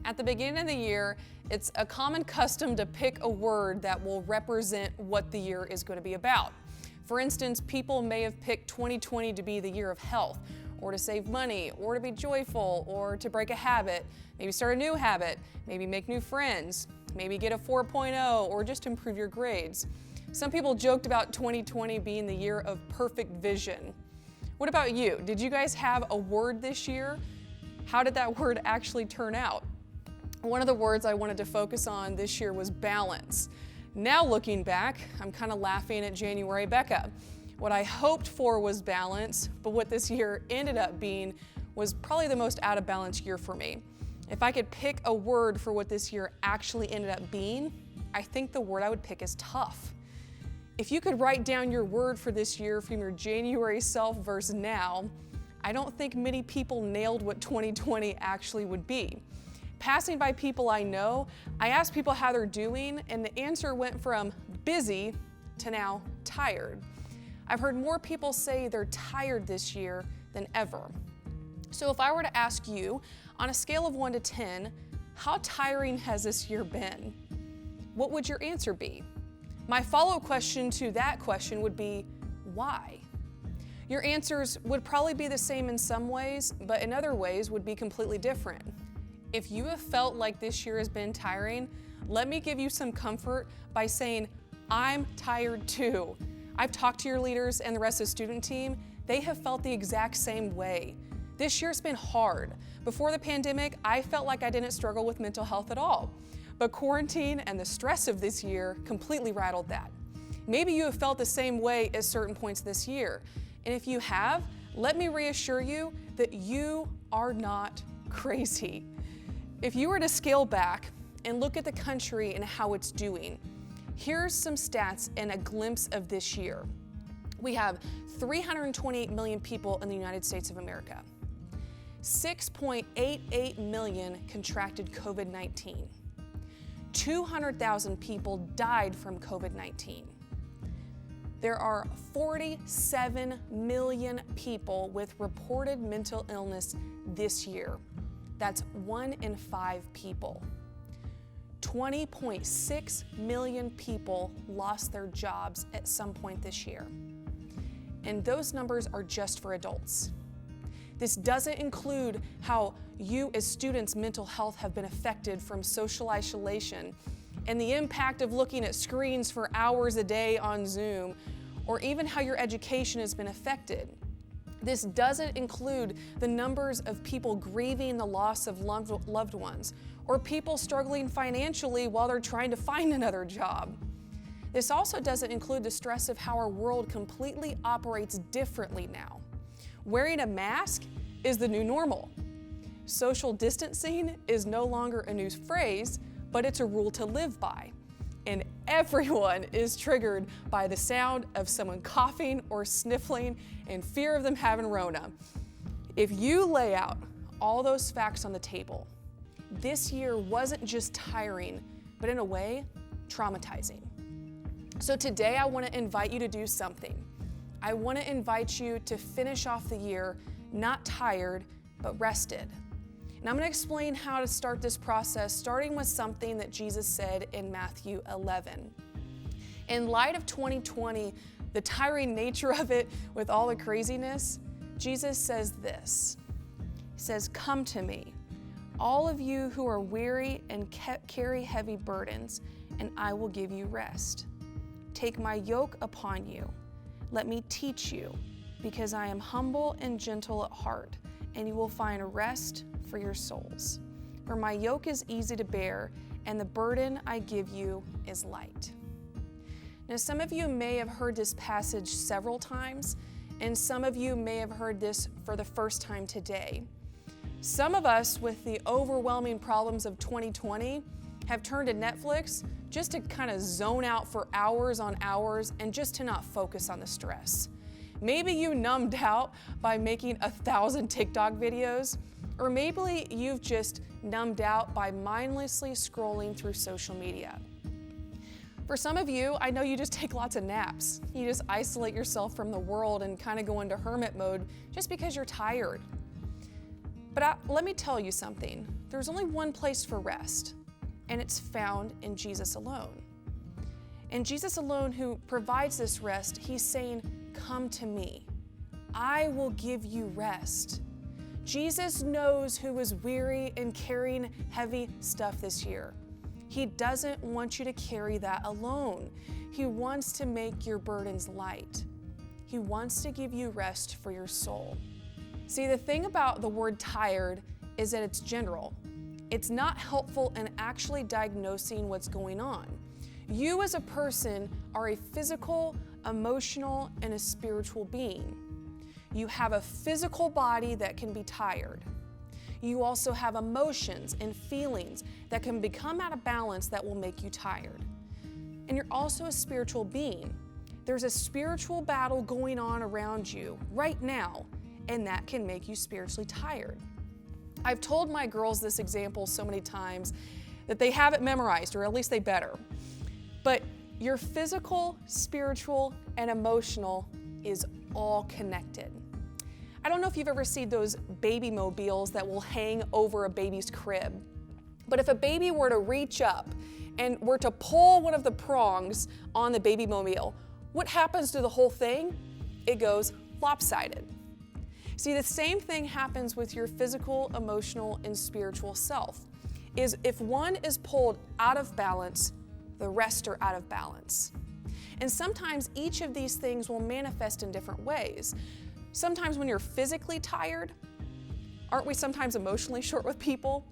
At the beginning of the year, it's a common custom to pick a word that will represent what the year is going to be about. For instance, people may have picked 2020 to be the year of health, or to save money, or to be joyful, or to break a habit, maybe start a new habit, maybe make new friends, maybe get a 4.0, or just improve your grades. Some people joked about 2020 being the year of perfect vision. What about you? Did you guys have a word this year? How did that word actually turn out? One of the words I wanted to focus on this year was balance. Now looking back, I'm kind of laughing at January Becca. What I hoped for was balance, but what this year ended up being was probably the most out of balance year for me. If I could pick a word for what this year actually ended up being, I think the word I would pick is tough. If you could write down your word for this year from your January self versus now, I don't think many people nailed what 2020 actually would be. Passing by people I know, I asked people how they're doing, and the answer went from busy to now tired. I've heard more people say they're tired this year than ever. So if I were to ask you, on a scale of 1 to 10, how tiring has this year been? What would your answer be? My follow-up question to that question would be, why? Your answers would probably be the same in some ways, but in other ways would be completely different. If you have felt like this year has been tiring, let me give you some comfort by saying, I'm tired too. I've talked to your leaders and the rest of the student team. They have felt the exact same way. This year's been hard. Before the pandemic, I felt like I didn't struggle with mental health at all. But quarantine and the stress of this year completely rattled that. Maybe you have felt the same way at certain points this year. And if you have, let me reassure you that you are not crazy. If you were to scale back and look at the country and how it's doing, here's some stats and a glimpse of this year. We have 328 million people in the United States of America. 6.88 million contracted COVID-19. 200,000 people died from COVID-19. There are 47 million people with reported mental illness this year. That's 1 in 5 people. 20.6 million people lost their jobs at some point this year. And those numbers are just for adults. This doesn't include how you as students' mental health have been affected from social isolation and the impact of looking at screens for hours a day on Zoom, or even how your education has been affected. This doesn't include the numbers of people grieving the loss of loved ones, or people struggling financially while they're trying to find another job. This also doesn't include the stress of how our world completely operates differently now. Wearing a mask is the new normal. Social distancing is no longer a new phrase, but it's a rule to live by. And everyone is triggered by the sound of someone coughing or sniffling in fear of them having Rona. If you lay out all those facts on the table, this year wasn't just tiring, but in a way, traumatizing. So today I want to invite you to do something. I want to invite you to finish off the year not tired, but rested. And I'm going to explain how to start this process, starting with something that Jesus said in Matthew 11. In light of 2020, the tiring nature of it with all the craziness, Jesus says this. He says, "Come to me, all of you who are weary and carry heavy burdens, and I will give you rest. Take my yoke upon you. Let me teach you, because I am humble and gentle at heart, and you will find rest for your souls. For my yoke is easy to bear, and the burden I give you is light." Now, some of you may have heard this passage several times, and some of you may have heard this for the first time today. Some of us, with the overwhelming problems of 2020, have turned to Netflix just to kind of zone out for hours on hours and just to not focus on the stress. Maybe you numbed out by making 1,000 TikTok videos, or maybe you've just numbed out by mindlessly scrolling through social media. For some of you, I know you just take lots of naps. You just isolate yourself from the world and kind of go into hermit mode just because you're tired. But let me tell you something. There's only one place for rest, and it's found in Jesus alone. And Jesus alone, who provides this rest, he's saying, come to me. I will give you rest. Jesus knows who is weary and carrying heavy stuff this year. He doesn't want you to carry that alone. He wants to make your burdens light. He wants to give you rest for your soul. See, the thing about the word tired is that it's general. It's not helpful in actually diagnosing what's going on. You as a person are a physical, emotional, and a spiritual being. You have a physical body that can be tired. You also have emotions and feelings that can become out of balance that will make you tired. And you're also a spiritual being. There's a spiritual battle going on around you right now, and that can make you spiritually tired. I've told my girls this example so many times that they have it memorized, or at least they better. But your physical, spiritual, and emotional is all connected. I don't know if you've ever seen those baby mobiles that will hang over a baby's crib. But if a baby were to reach up and were to pull one of the prongs on the baby mobile, what happens to the whole thing? It goes lopsided. See, the same thing happens with your physical, emotional, and spiritual self. Is if one is pulled out of balance, the rest are out of balance. And sometimes each of these things will manifest in different ways. Sometimes when you're physically tired, aren't we sometimes emotionally short with people?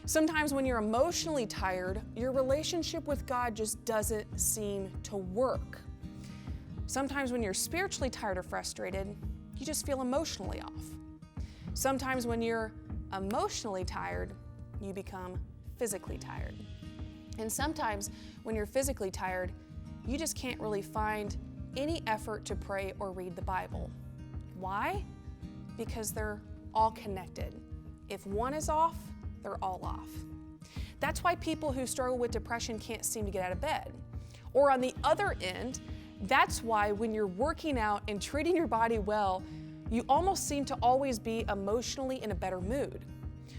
Sometimes when you're emotionally tired, your relationship with God just doesn't seem to work. Sometimes when you're spiritually tired or frustrated, you just feel emotionally off. Sometimes when you're emotionally tired, you become physically tired. And sometimes when you're physically tired, you just can't really find any effort to pray or read the Bible. Why? Because they're all connected. If one is off, they're all off. That's why people who struggle with depression can't seem to get out of bed. Or on the other end, that's why when you're working out and treating your body well, you almost seem to always be emotionally in a better mood.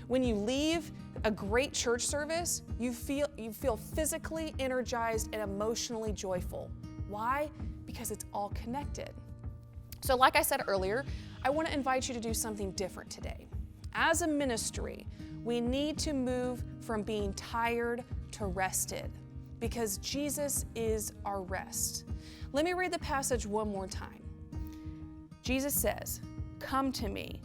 When you leave a great church service, you feel physically energized and emotionally joyful. Why? Because it's all connected. So like I said earlier, I want to invite you to do something different today. As a ministry, we need to move from being tired to rested because Jesus is our rest. Let me read the passage one more time. Jesus says, "Come to me,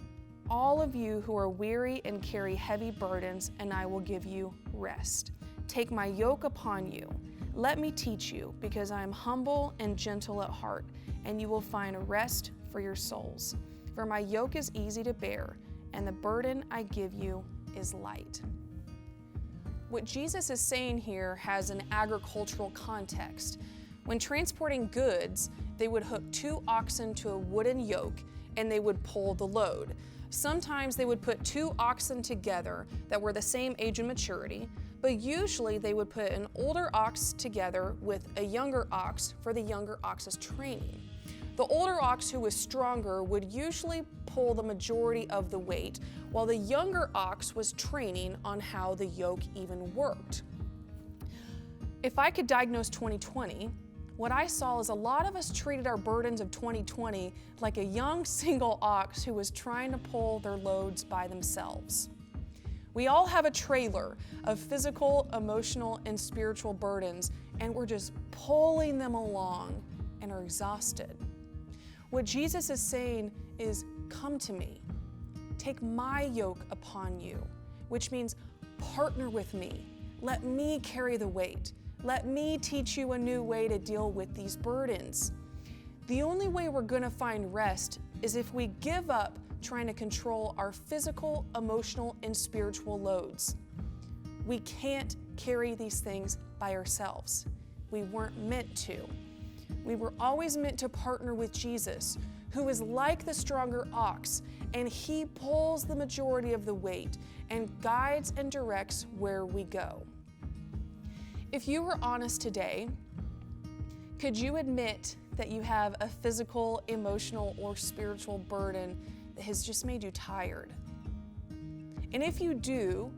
all of you who are weary and carry heavy burdens, and I will give you rest. Take my yoke upon you. Let me teach you, because I am humble and gentle at heart, and you will find rest for your souls. For my yoke is easy to bear, and the burden I give you is light." What Jesus is saying here has an agricultural context. When transporting goods, they would hook 2 oxen to a wooden yoke, and they would pull the load. Sometimes they would put 2 oxen together that were the same age and maturity, but usually they would put an older ox together with a younger ox for the younger ox's training. The older ox, who was stronger, would usually pull the majority of the weight, while the younger ox was training on how the yoke even worked. If I could diagnose 2020, what I saw is a lot of us treated our burdens of 2020 like a young single ox who was trying to pull their loads by themselves. We all have a trailer of physical, emotional, and spiritual burdens, and we're just pulling them along and are exhausted. What Jesus is saying is, come to me. Take my yoke upon you, which means partner with me. Let me carry the weight. Let me teach you a new way to deal with these burdens. The only way we're going to find rest is if we give up trying to control our physical, emotional, and spiritual loads. We can't carry these things by ourselves. We weren't meant to. We were always meant to partner with Jesus, who is like the stronger ox, and he pulls the majority of the weight and guides and directs where we go. If you were honest today, could you admit that you have a physical, emotional, or spiritual burden that has just made you tired? And if you do,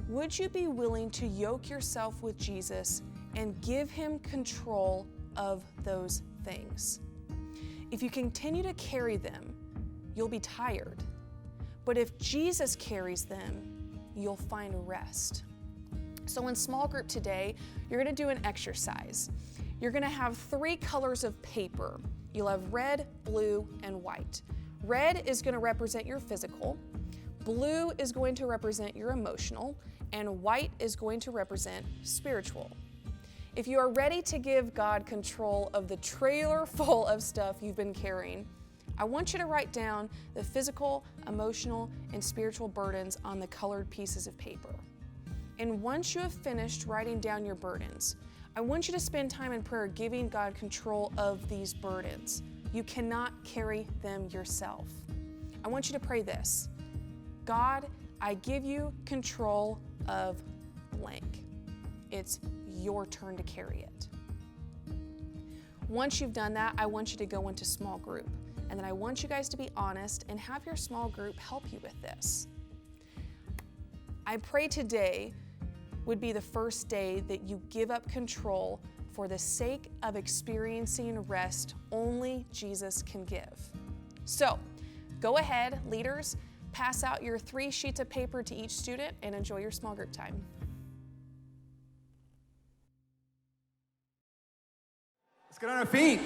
would you be willing to yoke yourself with Jesus and give him control of those things? If you continue to carry them, you'll be tired. But if Jesus carries them, you'll find rest. So in small group today, you're going to do an exercise. You're going to have 3 colors of paper. You'll have red, blue, and white. Red is going to represent your physical, blue is going to represent your emotional, and white is going to represent spiritual. If you are ready to give God control of the trailer full of stuff you've been carrying, I want you to write down the physical, emotional, and spiritual burdens on the colored pieces of paper. And once you have finished writing down your burdens, I want you to spend time in prayer giving God control of these burdens. You cannot carry them yourself. I want you to pray this: God, I give you control of blank. It's your turn to carry it. Once you've done that, I want you to go into small group. And then I want you guys to be honest and have your small group help you with this. I pray today would be the first day that you give up control for the sake of experiencing rest only Jesus can give. So go ahead, leaders, pass out your 3 sheets of paper to each student and enjoy your small group time. Let's get on our feet.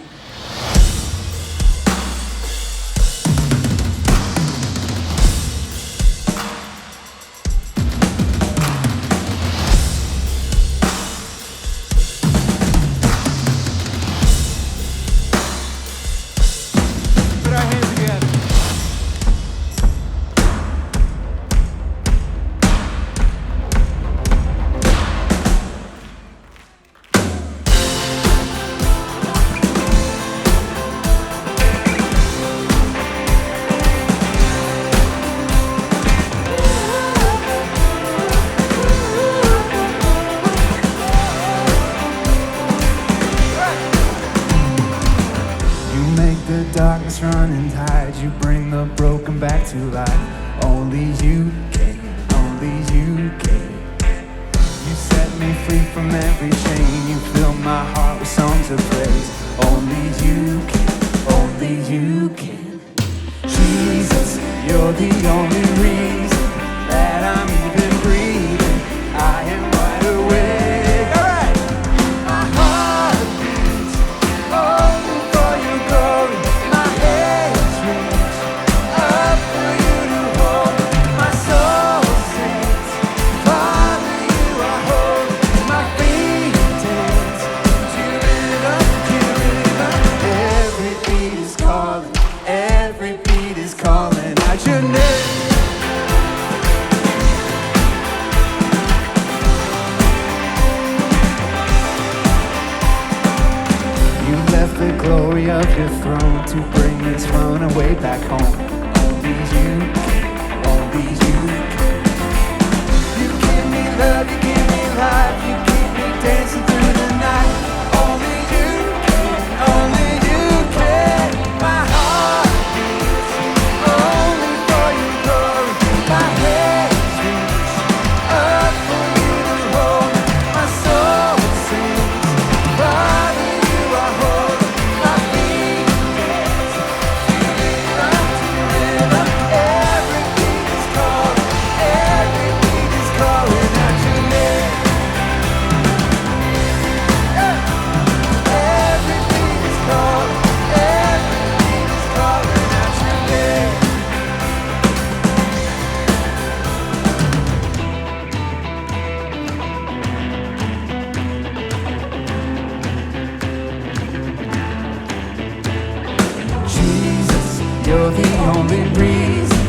Darkness run and hide. You bring the broken back to life. Only you can, only you can. You set me free from every chain. You fill my heart with songs of praise. Only you can, only you can. Jesus, you're the only reason that I'm even breathing. I am wide awake. All right. My heart beats only for your glory. Of your throne to bring this runaway back home. Only you can, only you can. You give me love, you give me life, you keep me dancing through the night. Only you can, only you can. My heart beats only for your glory. My hands reach up for you to hold. My soul sings, Father, you are holy. You're the only reason